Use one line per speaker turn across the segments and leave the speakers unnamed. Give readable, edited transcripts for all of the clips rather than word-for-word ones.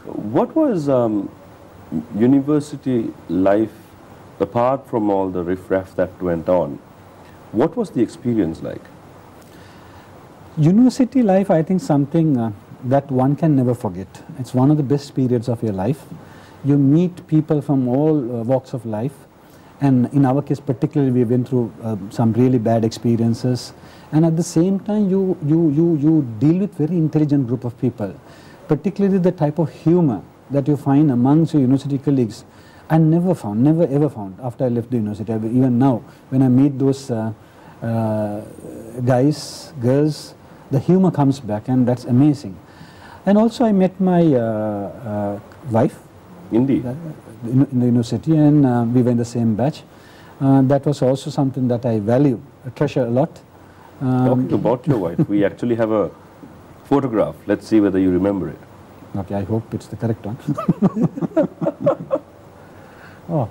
What was university life, apart from all the riffraff that went on? What was the experience like?
University life, I think, something that one can never forget. It's one of the best periods of your life. You meet people from all walks of life, and in our case particularly we went through some really bad experiences, and at the same time you deal with very intelligent group of people, particularly the type of humor that you find amongst your university colleagues. I never ever found after I left the university. Even now when I meet those guys, girls, the humor comes back, and that's amazing. And also I met my wife.
Indeed.
In the university, and we were in the same batch. That was also something that I value, treasure a lot.
Talking about your wife, we actually have a photograph. Let's see whether you remember it.
Okay, I hope it's the correct one. Oh.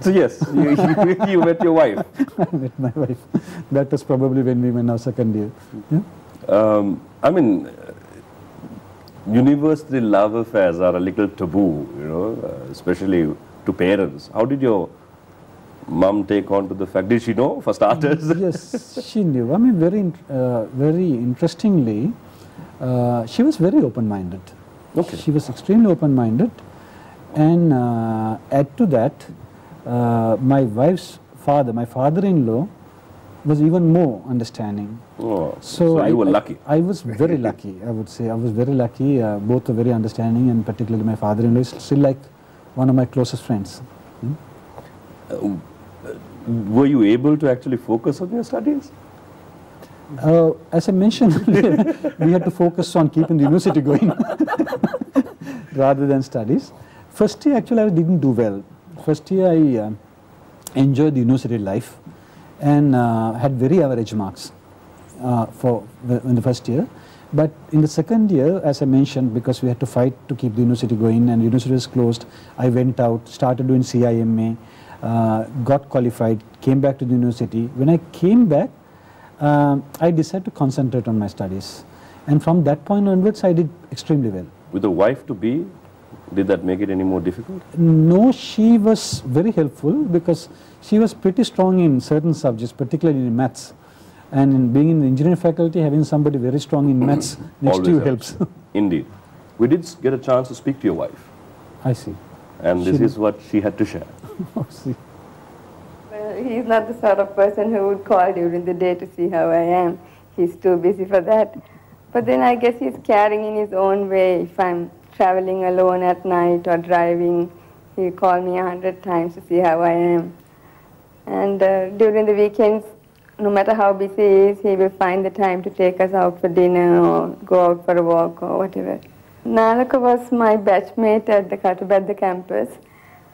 So yes, you met your wife.
I met my wife. That was probably when we were in our second year. Yeah?
I mean, university love affairs are a little taboo, especially to parents. How did your mum take on to the fact? Did she know, for starters?
Yes, she knew. I mean, very interestingly, she was very open-minded.
Okay.
She was extremely open-minded, and add to that, my wife's father, my father-in-law, was even more understanding.
Oh, so you were lucky.
I was very lucky, I would say. I was very lucky. Both were very understanding, and particularly my father-in-law is still like one of my closest friends.
Were you able to actually focus on your studies?
As I mentioned earlier, we had to focus on keeping the university going rather than studies. First year, actually, I didn't do well. First year, I enjoyed the university life and had very average marks in the first year. But in the second year, as I mentioned, because we had to fight to keep the university going and the university was closed, I went out, started doing CIMA, got qualified, came back to the university. When I came back, I decided to concentrate on my studies. And from that point onwards, I did extremely well.
With a wife-to-be, did that make it any more difficult?
No, she was very helpful because she was pretty strong in certain subjects, particularly in maths. And in being in the engineering faculty, having somebody very strong in maths next to you helps.
Indeed. We did get a chance to speak to your wife.
I see.
And this is what she had to share.
Oh, see.
Well, he's not the sort of person who would call during the day to see how I am. He's too busy for that. But then I guess he's caring in his own way. If I'm traveling alone at night or driving, he'll call me 100 times to see how I am. And during the weekends, no matter how busy he is, he will find the time to take us out for dinner or go out for a walk or whatever. Nalaka was my batchmate at the Katubadda campus,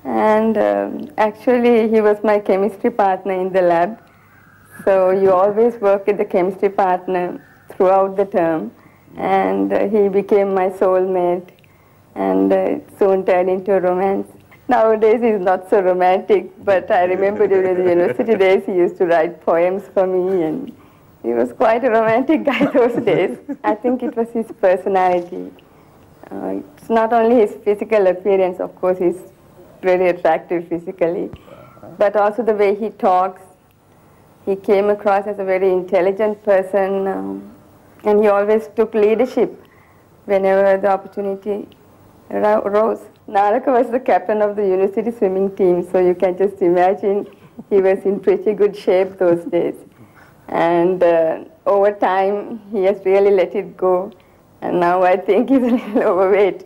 and actually he was my chemistry partner in the lab. So you always work with the chemistry partner throughout the term, and he became my soulmate, and soon turned into a romance. Nowadays he's not so romantic, but I remember during the university days he used to write poems for me, and he was quite a romantic guy those days. I think it was his personality. It's not only his physical appearance, of course he's very attractive physically, but also the way he talks. He came across as a very intelligent person, and he always took leadership whenever the opportunity arose. Nalaka was the captain of the university swimming team, so you can just imagine he was in pretty good shape those days. And over time, he has really let it go. And now I think he's a little overweight.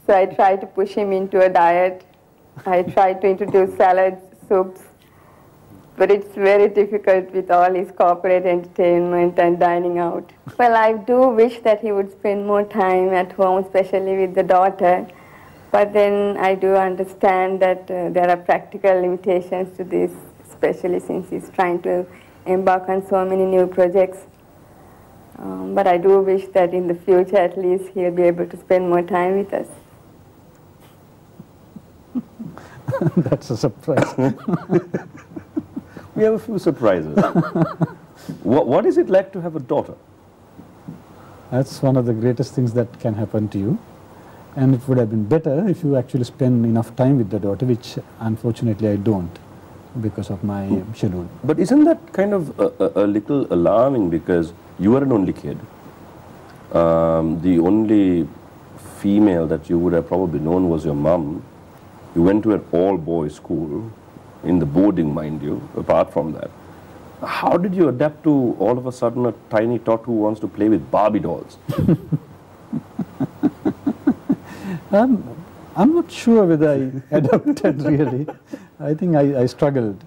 So I try to push him into a diet. I try to introduce salads, soups. But it's very difficult with all his corporate entertainment and dining out. Well, I do wish that he would spend more time at home, especially with the daughter. But then I do understand that there are practical limitations to this, especially since he's trying to embark on so many new projects. But I do wish that in the future, at least, he'll be able to spend more time with us.
That's a surprise.
We have a few surprises. What is it like to have a daughter?
That's one of the greatest things that can happen to you. And it would have been better if you actually spend enough time with the daughter, which unfortunately I don't because of my schedule.
But isn't that kind of a little alarming, because you were an only kid? The only female that you would have probably known was your mum. You went to an all-boys school, in the boarding, mind you, apart from that. How did you adapt to all of a sudden a tiny tot who wants to play with Barbie dolls?
I'm not sure whether I adapted really. I think I struggled.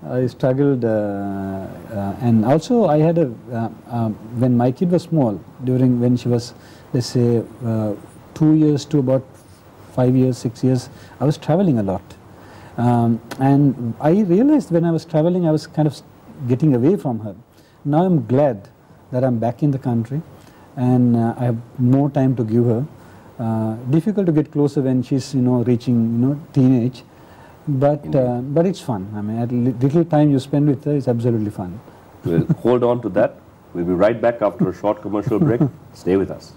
I struggled, and also I had a, when my kid was small, when she was, let's say, 2 years to about 5 years, 6 years, I was traveling a lot. And I realized when I was traveling, I was kind of getting away from her. Now I'm glad that I'm back in the country and I have more time to give her. Difficult to get closer when she's, reaching, teenage. But it's fun. I mean, at little time you spend with her is absolutely fun.
We'll hold on to that. We'll be right back after a short commercial break. Stay with us.